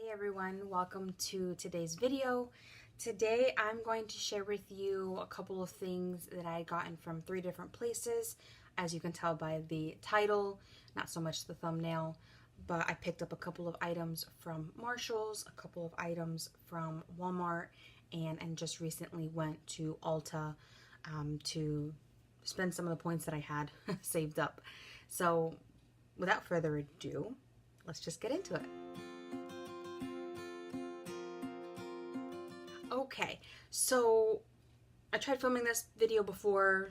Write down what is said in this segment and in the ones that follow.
Hey everyone, welcome to today's video. Today I'm going to share with you a couple of things that I gotten from 3 different places. As you can tell by the title, not so much the thumbnail, but I picked up a couple of items from Marshall's, a couple of items from Walmart, and just recently went to Ulta to spend some of the points that I had saved up. So without further ado, let's just get into it. Okay, so I tried filming this video before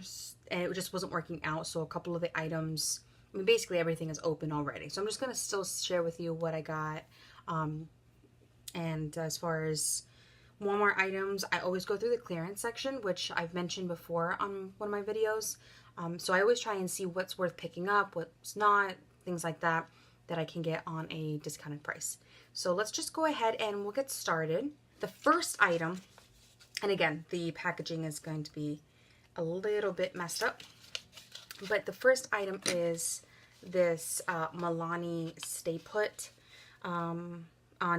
and it just wasn't working out, so a couple of the items, I mean basically everything is open already, so I'm just going to still share with you what I got. And as far as Walmart items, I always go through the clearance section, which I've mentioned before on one of my videos. So I always try and see what's worth picking up, what's not, things like that I can get on a discounted price. So let's just go ahead and we'll get started. The first item, and again, the packaging is going to be a little bit messed up, but the first item is this Milani Stay Put on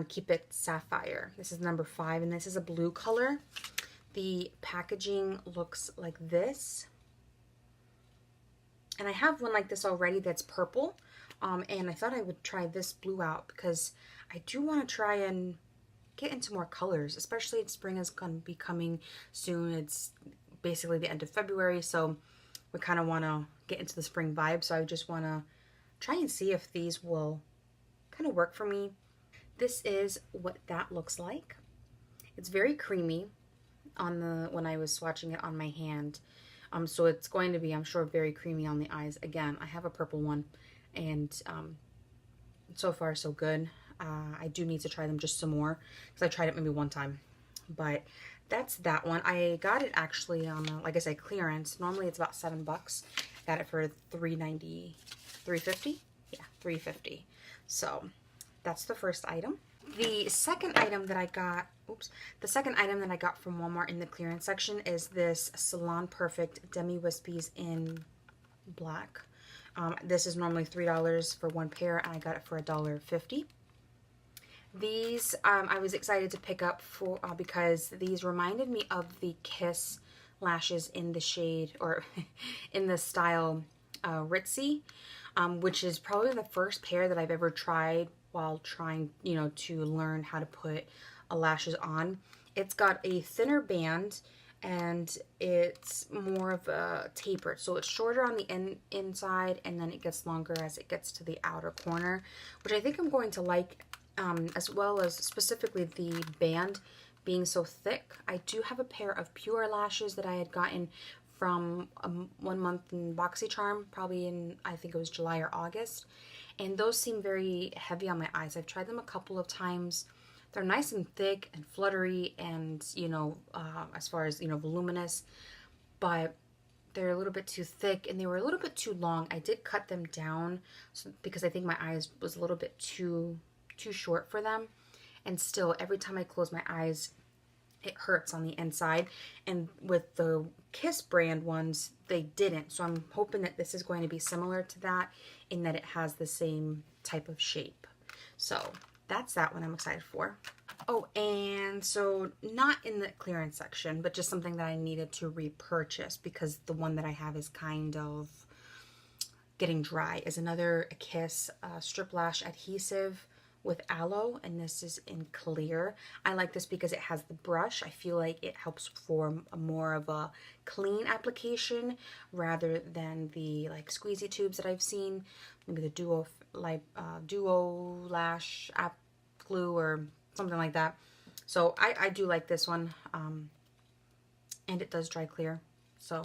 Keep It Sapphire. This is number 5, and this is a blue color. The packaging looks like this. And I have one like this already that's purple, and I thought I would try this blue out because I do want to try and get into more colors, especially spring is going to be coming soon. It's basically the end of February, so we kind of want to get into the spring vibe, so I just want to try and see if these will kind of work for me. This is what that looks like. It's very creamy on the when I was swatching it on my hand. So it's going to be, I'm sure, very creamy on the eyes. Again, I have a purple one, and so far so good. I do need to try them just some more because I tried it maybe one time, but that's that one. I got it actually on, like I said, clearance. Normally it's about $7. Got it for $3.90, $3.50. Yeah, $3.50. So that's the first item. The second item that I got, the second item that I got from Walmart in the clearance section is this Salon Perfect Demi Wispies in black. This is normally $3 for one pair, and I got it for $1.50. These I was excited to pick up for because these reminded me of the Kiss lashes in the shade, or in the style Ritzy, which is probably the first pair that I've ever tried while trying, to learn how to put lashes on. It's got a thinner band and it's more of a tapered, so it's shorter on the inside, and then it gets longer as it gets to the outer corner, which I think I'm going to like, as well as specifically the band being so thick. I do have a pair of pure lashes that I had gotten from 1 month in BoxyCharm, probably in, I think it was July or August, and those seem very heavy on my eyes. I've tried them a couple of times. They're nice and thick and fluttery and, as far as, voluminous, but they're a little bit too thick and they were a little bit too long. I did cut them down because I think my eyes was a little bit too short for them, and still every time I close my eyes it hurts on the inside, and with the Kiss brand ones they didn't, so I'm hoping that this is going to be similar to that in that it has the same type of shape. So that's that one I'm excited for. Oh, and so not in the clearance section, but just something that I needed to repurchase because the one that I have is kind of getting dry, is another Kiss strip lash adhesive with aloe, and this is in clear. I like this because it has the brush. I feel like it helps form a more of a clean application rather than the like squeezy tubes that I've seen, maybe the duo lash app glue or something like that. So I do like this one, and it does dry clear, so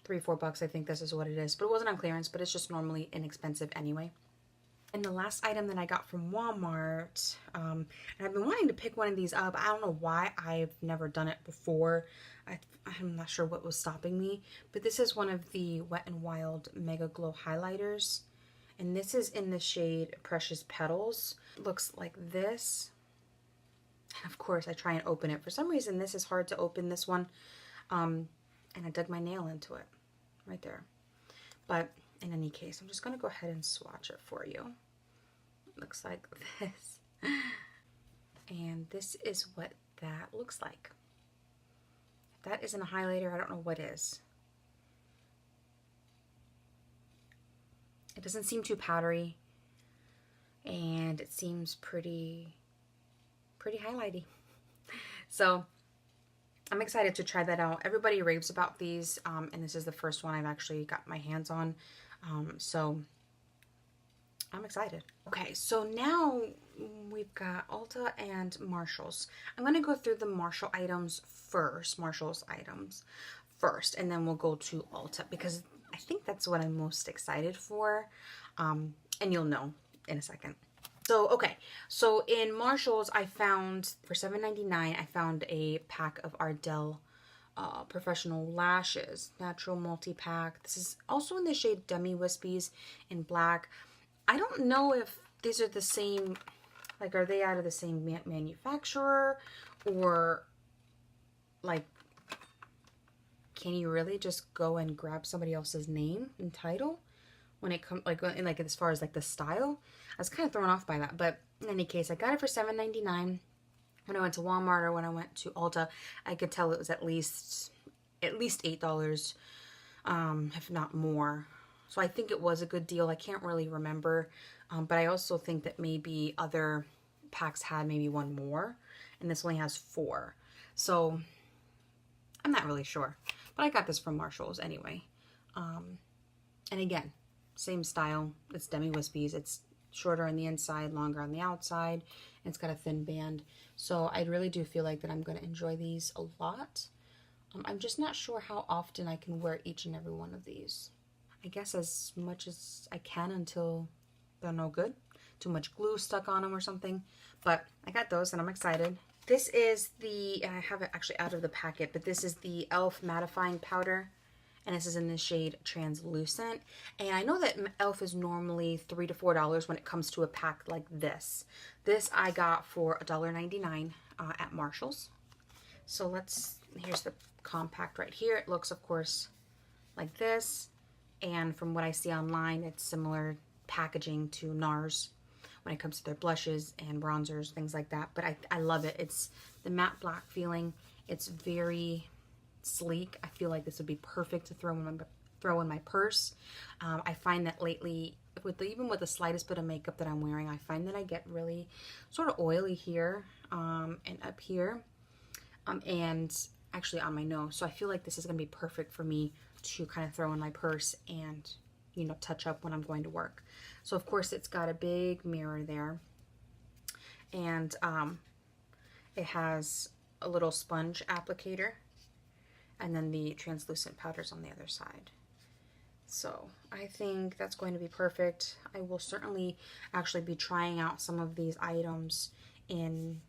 $3-4 I think this is what it is, but it wasn't on clearance, but it's just normally inexpensive anyway. And the last item that I got from Walmart, and I've been wanting to pick one of these up. I don't know why I've never done it before. I'm not sure what was stopping me, but this is one of the Wet n Wild Mega Glow highlighters, and this is in the shade Precious Petals. It looks like this, and of course I try and open it. For some reason this is hard to open, this one, and I dug my nail into it right there. But in any case, I'm just going to go ahead and swatch it for you. looks like this. And this is what that looks like. If that isn't a highlighter, I don't know what is. It doesn't seem too powdery, and it seems pretty highlighty. So I'm excited to try that out. Everybody raves about these, and this is the first one I've actually got my hands on. So I'm excited. Okay, so now we've got Ulta and Marshalls. I'm going to go through the Marshalls items first, and then we'll go to Ulta because I think that's what I'm most excited for, and you'll know in a second. So, okay, so in Marshalls, I found, for $7.99, I found a pack of our Dell Professional Lashes, Natural Multi-Pack. This is also in the shade Demi Wispies in black. I don't know if these are the same, like, are they out of the same manufacturer, or, like, can you really just go and grab somebody else's name and title when it comes, like as far as, like, the style? I was kind of thrown off by that, but in any case, I got it for $7.99. When I went to Walmart or when I went to Ulta, I could tell it was at least $8, if not more. So I think it was a good deal. I can't really remember, but I also think that maybe other packs had maybe one more, and this only has 4. So I'm not really sure, but I got this from Marshalls anyway. And again, same style. It's Demi Wispies. It's shorter on the inside, longer on the outside, and it's got a thin band. So I really do feel like that I'm going to enjoy these a lot. I'm just not sure how often I can wear each and every one of these. I guess as much as I can until they're no good. Too much glue stuck on them or something. But I got those and I'm excited. This is the, I have it actually out of the packet, but this is the e.l.f. mattifying powder. And this is in the shade Translucent. And I know that e.l.f. is normally $3 to $4 when it comes to a pack like this. This I got for $1.99 at Marshalls. So here's the compact right here. It looks, of course, like this. And from what I see online, it's similar packaging to NARS when it comes to their blushes and bronzers, things like that. But I love it. It's the matte black feeling. It's very sleek. I feel like this would be perfect to throw in my purse. I find that lately, even with the slightest bit of makeup that I'm wearing, I find that I get really sort of oily here and up here, and actually on my nose. So I feel like this is going to be perfect for me to kind of throw in my purse and, you know, touch up when I'm going to work. So of course it's got a big mirror there, and it has a little sponge applicator, and then the translucent powders on the other side. So I think that's going to be perfect. I will certainly actually be trying out some of these items in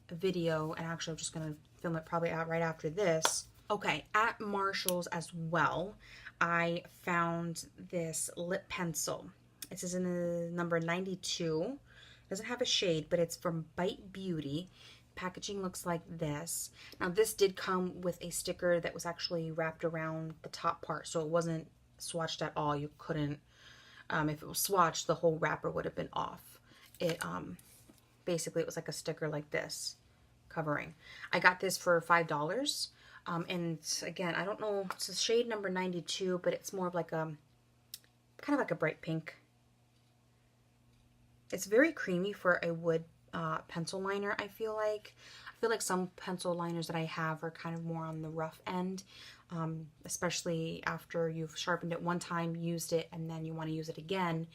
a video, and actually I'm just going to film it probably out right after this. Okay, at Marshalls as well, I found this lip pencil. This is in the number 92. It doesn't have a shade, but it's from Bite Beauty. Packaging looks like this. Now this did come with a sticker that was actually wrapped around the top part, so it wasn't swatched at all. You couldn't, if it was swatched, the whole wrapper would have been off. It basically it was like a sticker like this covering. I got this for $5, and again, I don't know, it's a shade number 92, but it's more of like a kind of like a bright pink. It's very creamy for a wood pencil liner. I feel like some pencil liners that I have are kind of more on the rough end, especially after you've sharpened it one time, used it, and then you want to use it again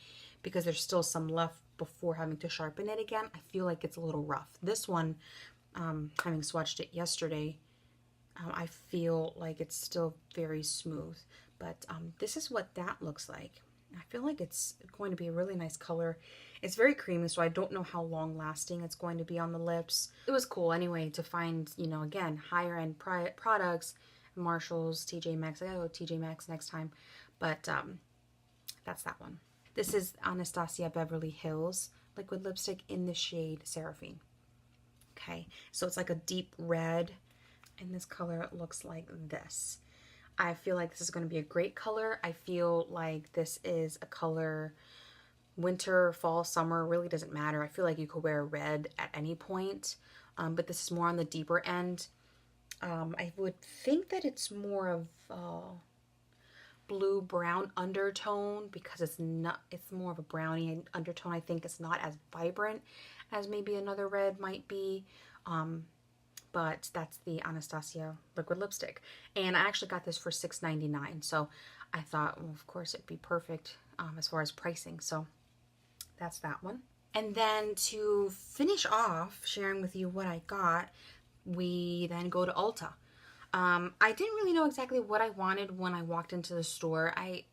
because there's still some left before having to sharpen it again. I feel like it's a little rough. This one, having swatched it yesterday, I feel like it's still very smooth, but this is what that looks like. I feel like it's going to be a really nice color. It's very creamy, so I don't know how long lasting it's going to be on the lips. It was cool anyway to find, you know, again, higher end products, Marshalls, TJ Maxx. I gotta go TJ Maxx next time, but that's that one. This is Anastasia Beverly Hills liquid lipstick in the shade Seraphine. Okay, so it's like a deep red, and this color looks like this. I feel like this is going to be a great color. I feel like this is a color winter, fall, summer, really doesn't matter. I feel like you could wear red at any point, but this is more on the deeper end. I would think that it's more of blue brown undertone because it's more of a brownie undertone. I think it's not as vibrant as maybe another red might be. But that's the Anastasia liquid lipstick. And I actually got this for $6.99. So I thought, well, of course, it'd be perfect as far as pricing. So that's that one. And then to finish off sharing with you what I got, we then go to Ulta. I didn't really know exactly what I wanted when I walked into the store. I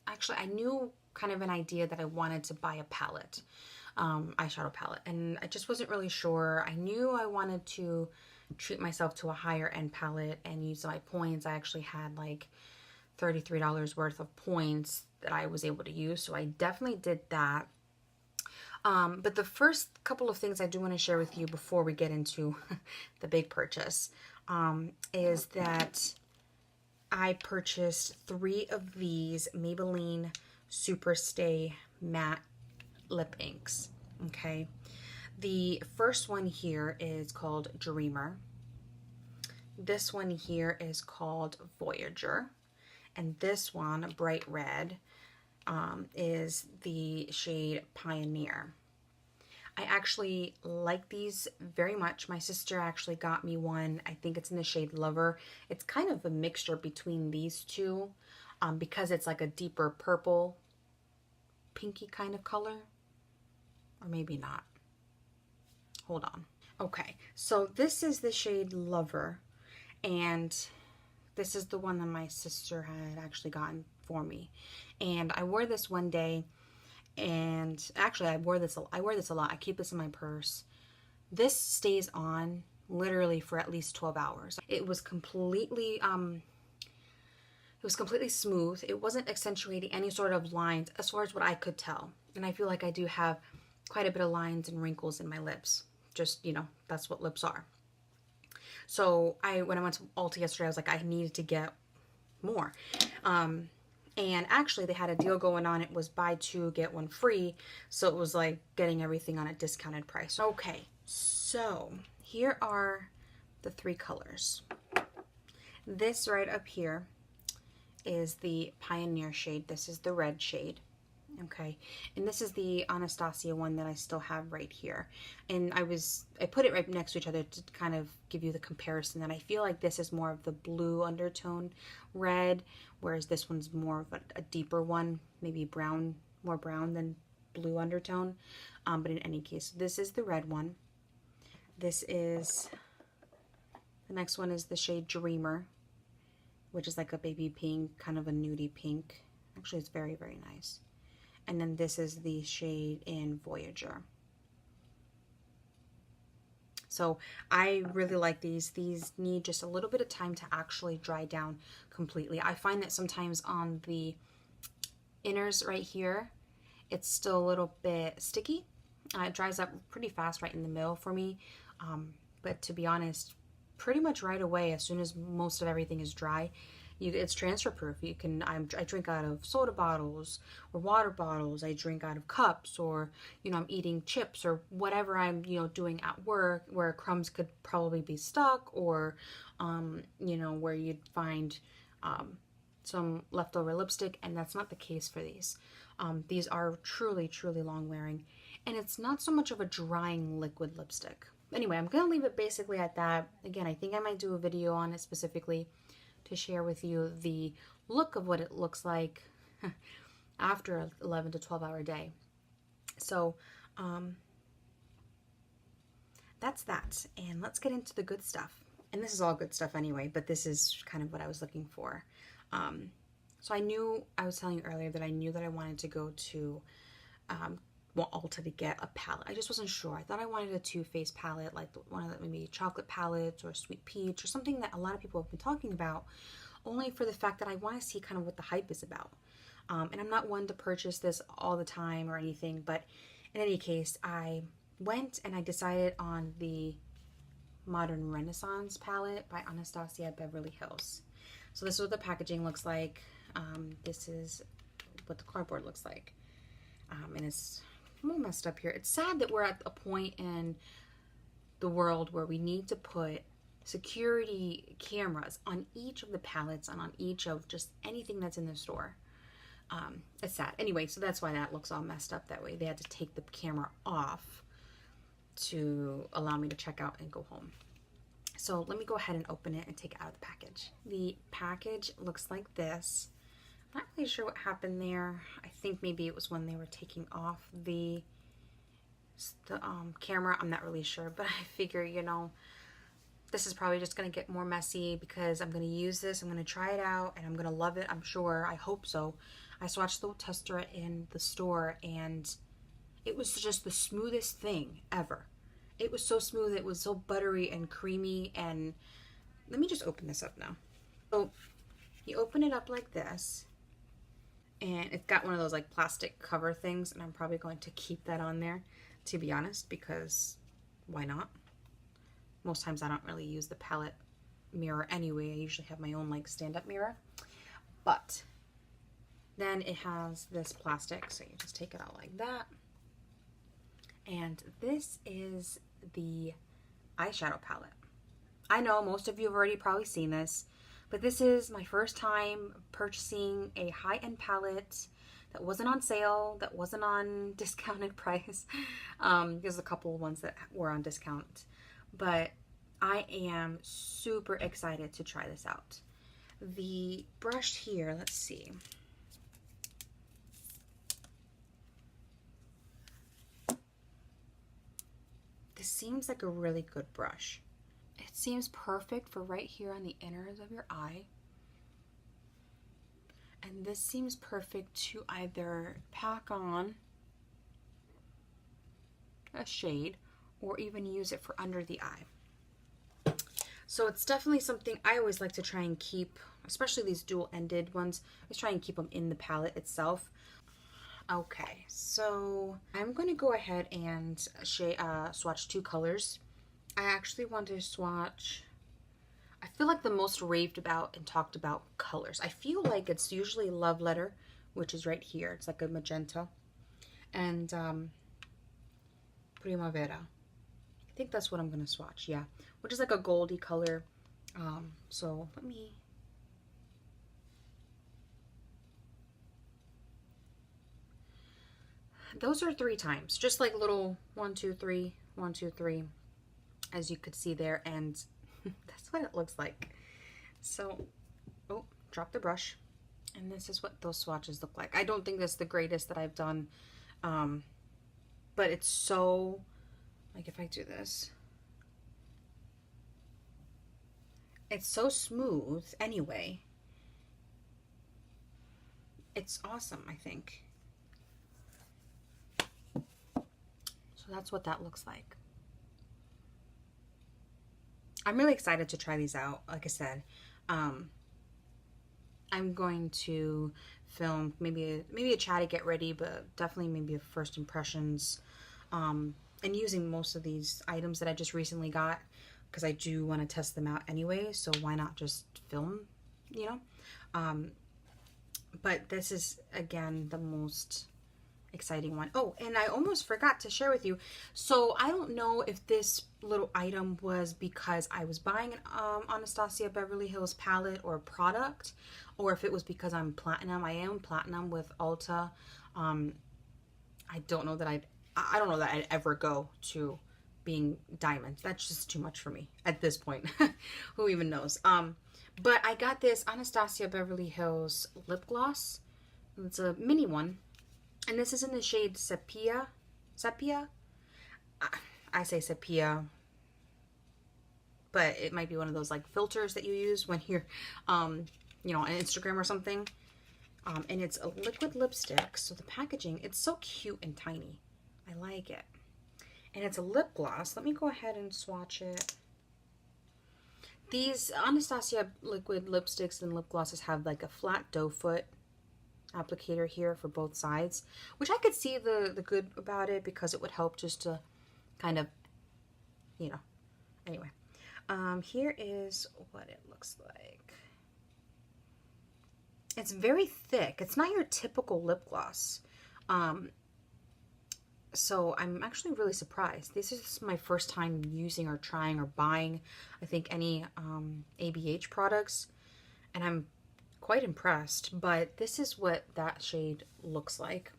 knew kind of an idea that I wanted to buy a palette, eyeshadow palette, and I just wasn't really sure. I knew I wanted to treat myself to a higher end palette and use my points. I actually had like $33 worth of points that I was able to use, so I definitely did that. But the first couple of things I do want to share with you before we get into the big purchase is that I purchased 3 of these Maybelline Super Stay Matte Lip Inks. Okay. The first one here is called Dreamer. This one here is called Voyager. And this one, Bright Red, is the shade Pioneer. I actually like these very much. My sister actually got me one. I think it's in the shade Lover. It's kind of a mixture between these two because it's like a deeper purple, pinky kind of color. Or maybe not. Hold on. Okay, so this is the shade Lover, and this is the one that my sister had actually gotten for me. And I wore this one day, and actually I wear this a lot. I keep this in my purse. This stays on literally for at least 12 hours. It was completely smooth. It wasn't accentuating any sort of lines as far as what I could tell. And I feel like I do have quite a bit of lines and wrinkles in my lips. Just, you know, that's what lips are. So when I went to Ulta yesterday, I was like, I needed to get more. And actually they had a deal going on. It was buy 2, get 1 free. So it was like getting everything on a discounted price. Okay, so here are the 3 colors. This right up here is the Pioneer shade. This is the red shade. Okay, and this is the Anastasia one that I still have right here. And I put it right next to each other to kind of give you the comparison, that I feel like this is more of the blue undertone red, whereas this one's more of a deeper one, maybe brown, more brown than blue undertone. But in any case, this is the red one. The next one is the shade Dreamer, which is like a baby pink, kind of a nudie pink. Actually, it's very, very nice. And then this is the shade in Voyager. So I really like these. These need just a little bit of time to actually dry down completely. I find that sometimes on the inners right here, it's still a little bit sticky. It dries up pretty fast right in the middle for me. But to be honest, pretty much right away, as soon as most of everything is dry, it's transfer proof. I drink out of soda bottles or water bottles. I drink out of cups, or, you know, I'm eating chips or whatever I'm, you know, doing at work where crumbs could probably be stuck, or, you know, where you'd find some leftover lipstick. And that's not the case for these. These are truly, truly long wearing, and it's not so much of a drying liquid lipstick. Anyway, I'm going to leave it basically at that. Again, I think I might do a video on it specifically to share with you the look of what it looks like after an 11 to 12 hour day. So that's that. And let's get into the good stuff. And this is all good stuff anyway, but this is kind of what I was looking for. So I was telling you earlier that I knew that I wanted to go to Ulta to get a palette. I just wasn't sure. I thought I wanted a Too Faced palette, like one of the maybe chocolate palettes or Sweet Peach or something that a lot of people have been talking about, only for the fact that I want to see kind of what the hype is about. And I'm not one to purchase this all the time or anything, but in any case, I went and I decided on the Modern Renaissance palette by Anastasia Beverly Hills. So this is what the packaging looks like. This is what the cardboard looks like. And it's I'm all messed up here. It's sad that we're at a point in the world where we need to put security cameras on each of the palettes and on each of just anything that's in the store. It's sad. Anyway, so that's why that looks all messed up that way. They had to take the camera off to allow me to check out and go home. So let me go ahead and open it and take it out of the package. The package looks like this. Not really sure what happened there. I think maybe it was when they were taking off the camera. I'm not really sure, but I figure, you know, this is probably just going to get more messy because I'm going to use this. I'm going to try it out and I'm going to love it. I'm sure. I hope so. I swatched the tester in the store and it was just the smoothest thing ever. It was so smooth. It was so buttery and creamy. And let me just open this up now. So you open it up like this. And it's got one of those like plastic cover things. And I'm probably going to keep that on there, to be honest, because why not? Most times I don't really use the palette mirror anyway. I usually have my own like stand-up mirror. But then it has this plastic. So you just take it out like that. And this is the eyeshadow palette. I know most of you have already probably seen this, but this is my first time purchasing a high-end palette that wasn't on sale, that wasn't on discounted price. There's a couple of ones that were on discount, but I am super excited to try this out. The brush here, let's see. This seems like a really good brush. It seems perfect for right here on the inners of your eye. And this seems perfect to either pack on a shade or even use it for under the eye. So it's definitely something I always like to try and keep, especially these dual-ended ones. I always try and keep them in the palette itself. Okay, so I'm going to go ahead and swatch two colors. I actually want to swatch, I feel like the most raved about and talked about colors. I feel like it's usually Love Letter, which is right here. It's like a magenta. And Primavera. I think that's what I'm going to swatch, yeah. Which is like a goldy color. So let me... Those are 3 times, just like little 1, 2, 3, 1, 2, 3, as you could see there, and that's what it looks like. So, oh, drop the brush, and this is what those swatches look like. I don't think that's the greatest that I've done, but it's so, like if I do this, it's so smooth anyway. It's awesome, I think. So that's what that looks like. I'm really excited to try these out. Like I said, I'm going to film maybe a chatty get ready, but definitely maybe a first impressions, and using most of these items that I just recently got because I do want to test them out anyway. So why not just film, you know? But this is again the most exciting one. Oh, and I almost forgot to share with you. So I don't know if this little item was because I was buying an Anastasia Beverly Hills palette or product, or if it was because I'm platinum. I am platinum with Ulta. I don't know that I'd ever go to being diamond. That's just too much for me at this point. Who even knows? But I got this Anastasia Beverly Hills lip gloss. It's a mini one. And this is in the shade Sepia. Sepia? I say Sepia. But it might be one of those like filters that you use when you're, you know, on Instagram or something. And it's a liquid lipstick. So the packaging, it's so cute and tiny. I like it. And it's a lip gloss. Let me go ahead and swatch it. These Anastasia liquid lipsticks and lip glosses have like a flat doe foot applicator here for both sides, which I could see the good about it because it would help just to kind of, you know, anyway. Here is what it looks like. It's very thick. It's not your typical lip gloss. So I'm actually really surprised. This is my first time using or trying or buying, I think, any ABH products, and I'm quite impressed. But this is what that shade looks like.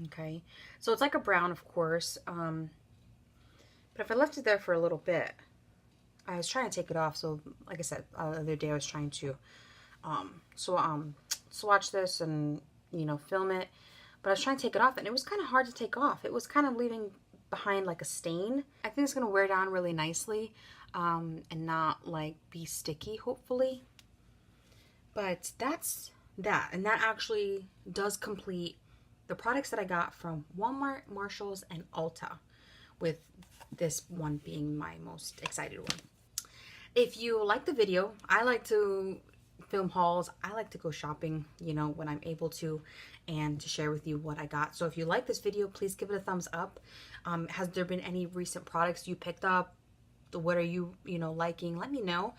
Okay, so it's like a brown, of course, but if I left it there for a little bit, I was trying to take it off. So like I said, the other day I was trying to swatch this and, you know, film it, but I was trying to take it off and it was kind of hard to take off. It was kind of leaving behind like a stain. I think it's going to wear down really nicely, and not like be sticky, hopefully. But that's that, and that actually does complete the products that I got from Walmart, Marshalls, and Ulta, with this one being my most excited one. If you like the video, I like to film hauls. I like to go shopping, you know, when I'm able to, and to share with you what I got. So if you like this video, please give it a thumbs up. Has there been any recent products you picked up? What are you, liking? Let me know.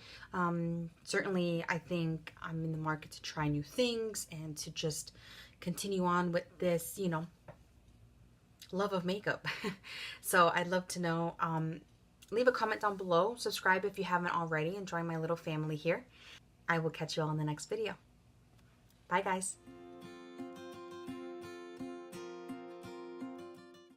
Certainly, I think I'm in the market to try new things and to just continue on with this, love of makeup. So I'd love to know. Leave a comment down below. Subscribe if you haven't already, and join my little family here. I will catch you all in the next video. Bye, guys.